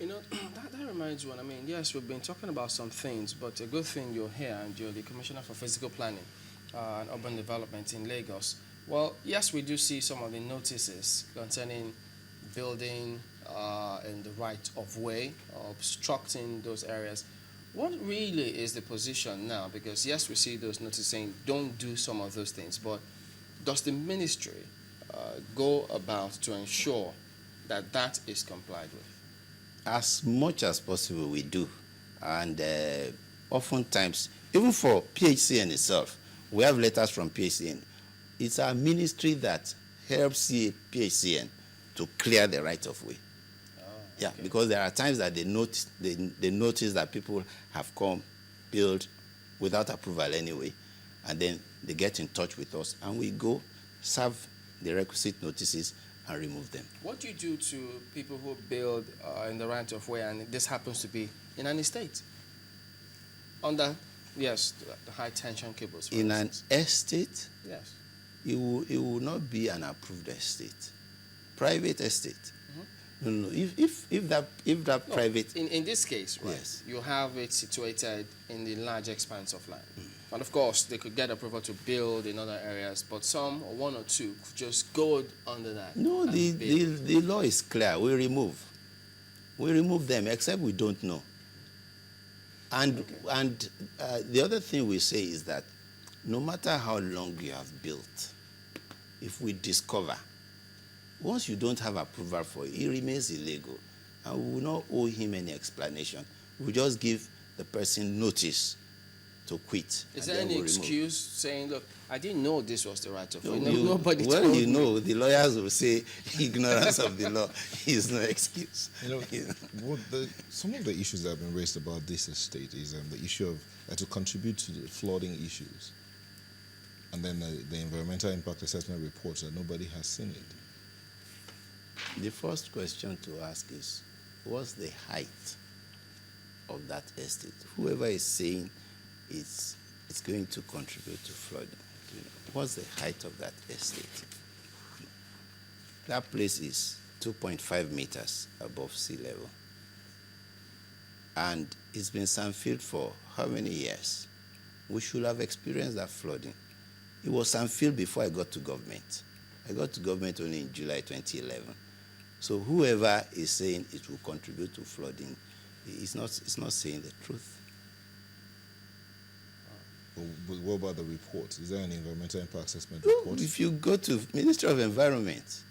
You know, that reminds one. I mean, yes, we've been talking about some things, but a good thing you're here and you're the Commissioner for Physical Planning and Urban Development in Lagos. Well, yes, we do see some of the notices concerning building in the right of way, obstructing those areas. What really is the position now? Because yes, we see those notices saying don't do some of those things, but does the ministry go about to ensure that that is complied with? As much as possible, we do. And oftentimes, even for PHCN itself, we have letters from PHCN. It's our ministry that helps PHCN to clear the right of way. Oh, yeah, okay. because there are times that they notice that people have come, build without approval anyway, and then they get in touch with us, and we go serve the requisite notices and remove them. What do you do to people who build in the right of way and this happens to be in an estate? Under, yes, the high tension cables, for In instance. an estate, Yes. it will not be an approved estate. Private estate. No. If that No, private... In this case, right, Yes. you have it situated in the large expanse of land. And of course, they could get approval to build in other areas, but some, or one or two, could just go under that. No, and build. the law is clear. We remove them, except we don't know. And Okay. the other thing we say is that no matter how long you have built, if we discover, once you don't have approval for it, it remains illegal. And we will not owe him any explanation. We'll just give the person notice to quit. Is there any excuse saying, look, I didn't know this was the right of way? Nobody told well, you me. know, the lawyers will say ignorance of the law is no excuse. Some of the issues that have been raised about this estate is the issue of to contribute to the flooding issues, and then the environmental impact assessment reports that nobody has seen it. The first question to ask is, what's the height of that estate? Whoever is saying it's going to contribute to flooding, what's the height of that estate? That place is 2.5 meters above sea level. And it's been sandfilled for how many years? We should have experienced that flooding. It was sandfilled before I got to government. I got to government only in July 2011. So whoever is saying it will contribute to flooding is not saying the truth. But what about the report? Is there an environmental impact assessment report? If you go to Ministry of Environment.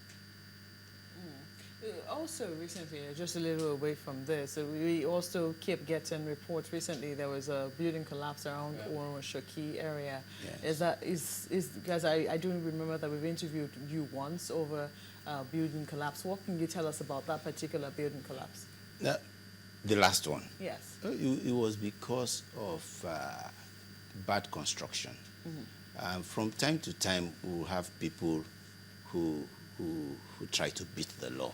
Also, recently, just a little away from this, we also keep getting reports. Recently, there was a building collapse around Shoki area. Yes. Because I do remember that we've interviewed you once over building collapse. What can you tell us about that particular building collapse? The last one. Yes. It was because of bad construction. From time to time, we'll have people who try to beat the law.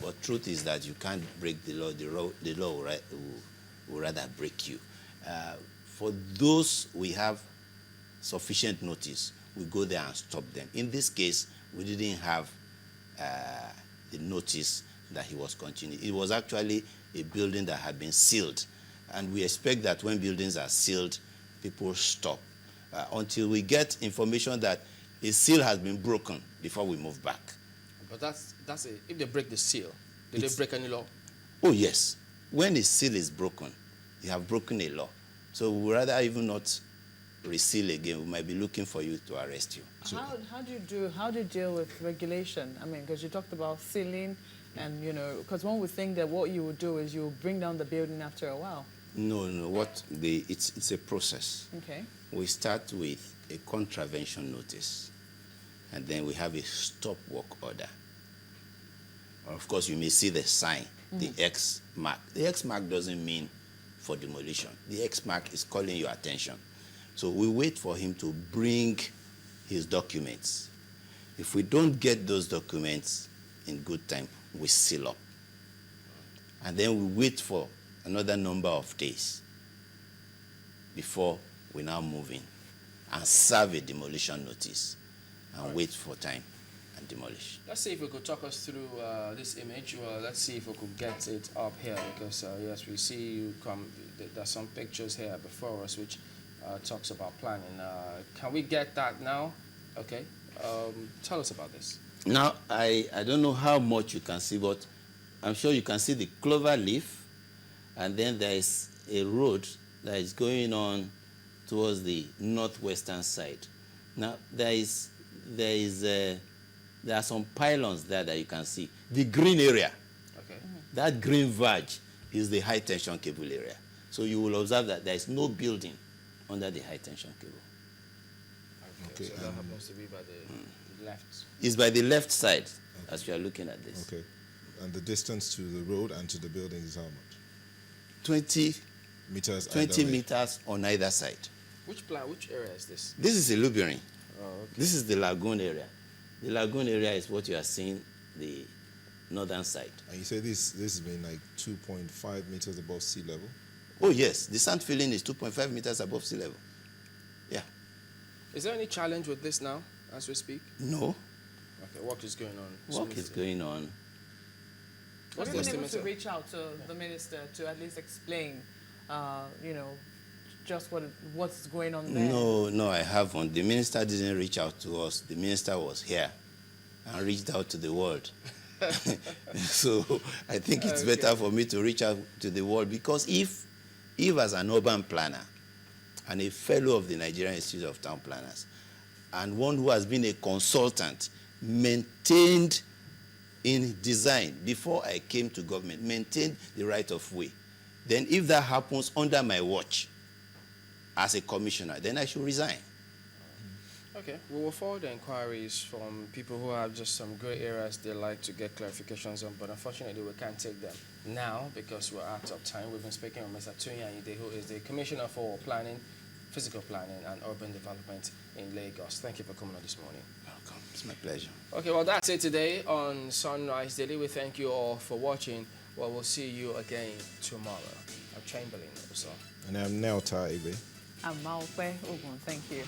But truth is that you can't break the law. The law will rather break you. For those we have sufficient notice, we go there and stop them. In this case, we didn't have the notice that he was continuing. It was actually a building that had been sealed. And we expect that when buildings are sealed, people stop until we get information that a seal has been broken before we move back. But if they break the seal, did they break any law? Oh, yes. When a seal is broken, you have broken a law. So we would rather even not reseal again. We might be looking for you to arrest you. How do you deal with regulation? I mean, because you talked about sealing, and because one would think that what you would do is you would bring down the building after a while. No. It's a process. Okay. We start with a contravention notice, and then we have a stop work order. Of course, you may see the sign, the X mark. The X mark doesn't mean for demolition. The X mark is calling your attention. So we wait for him to bring his documents. If we don't get those documents in good time, we seal up. And then we wait for another number of days before we now move in and serve a demolition notice and wait for time. and demolish. Let's see if we could talk us through this image. Well, let's see if we could get it up here because yes, we see you come. There's some pictures here before us which talks about planning. Can we get that now? Okay. Tell us about this. Now, I don't know how much you can see, but I'm sure you can see the clover leaf, and then there is a road that is going on towards the northwestern side. Now, there are some pylons there that you can see. The green area, Okay. that green verge is the high tension cable area. So you will observe that there is no building under the high tension cable. Okay. So that happens to be by the left. It's by the left side as you are looking at this. Okay. And the distance to the road and to the building is how much? 20 Meters. 20 either way. meters on either side. Which area is this? This is Ilubirin. Oh, okay. This is the lagoon area. The lagoon area is what you are seeing, the northern side. And you say this has been like 2.5 meters above sea level? Oh yes, the sand filling is 2.5 meters above sea level. Yeah. Is there any challenge with this now, as we speak? No, Okay, work is going on. work is going on. What's Have the you been able to estimate? reach out to the minister to at least explain, just what's going on there? No, I haven't. The minister didn't reach out to us. The minister was here and reached out to the world. So I think it's better for me to reach out to the world, because if as an urban planner and a fellow of the Nigerian Institute of Town Planners and one who has been a consultant, maintained in design before I came to government, maintained the right of way, then if that happens under my watch as a commissioner, then I should resign. Okay, we will forward the inquiries from people who have just some gray areas they like to get clarifications on, but unfortunately we can't take them now because we're out of time. We've been speaking with Mr. Toyin Ayinde, who is the Commissioner for Planning, Physical Planning and Urban Development in Lagos. Thank you for coming on this morning. Welcome. It's my pleasure. Okay, well that's it today on Sunrise Daily. We thank you all for watching. Well, we'll see you again tomorrow. I'm Chamberlain, also. And I'm now Taibe. I'm Maokwe Ogun. Thank you.